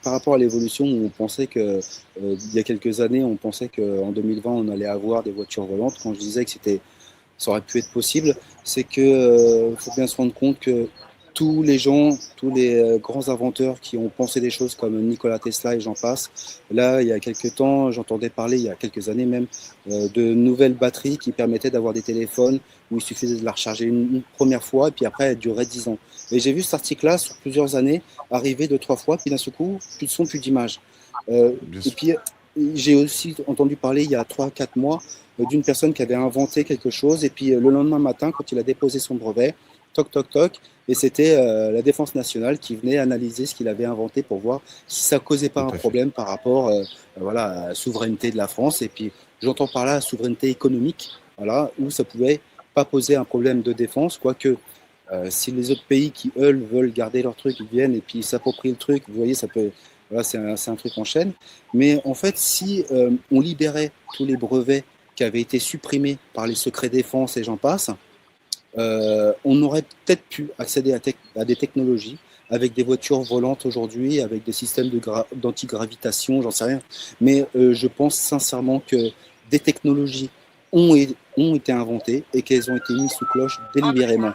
par rapport à l'évolution, où on pensait que, il y a quelques années, on pensait qu'en 2020, on allait avoir des voitures volantes. Quand je disais que ça aurait pu être possible, c'est que faut bien se rendre compte que tous les gens, tous les grands inventeurs qui ont pensé des choses comme Nikola Tesla et j'en passe, là, il y a quelques temps, j'entendais parler, il y a quelques années même, de nouvelles batteries qui permettaient d'avoir des téléphones où il suffisait de la recharger une première fois et puis après, elle durait 10 ans. Et j'ai vu cet article-là sur plusieurs années arriver deux, trois fois, puis d'un seul coup, plus de son, plus d'image. Bien Et sûr. puis, j'ai aussi entendu parler il y a trois, quatre mois d'une personne qui avait inventé quelque chose. Et puis le lendemain matin, quand il a déposé son brevet, toc, toc, toc, et c'était la Défense nationale qui venait analyser ce qu'il avait inventé pour voir si ça causait pas Tout un à fait. problème par rapport voilà, à la souveraineté de la France. Et puis j'entends par là la souveraineté économique, voilà, où ça pouvait pas poser un problème de défense, quoique si les autres pays qui, eux, veulent garder leur truc, ils viennent et puis s'approprient le truc, vous voyez, ça peut, voilà, c'est un truc en chaîne. Mais en fait, si on libérait tous les brevets qui avaient été supprimés par les secrets défense et j'en passe, on aurait peut-être pu accéder à des technologies avec des voitures volantes aujourd'hui, avec des systèmes d'antigravitation, j'en sais rien. Mais je pense sincèrement que des technologies ont été inventées et qu'elles ont été mises sous cloche délibérément.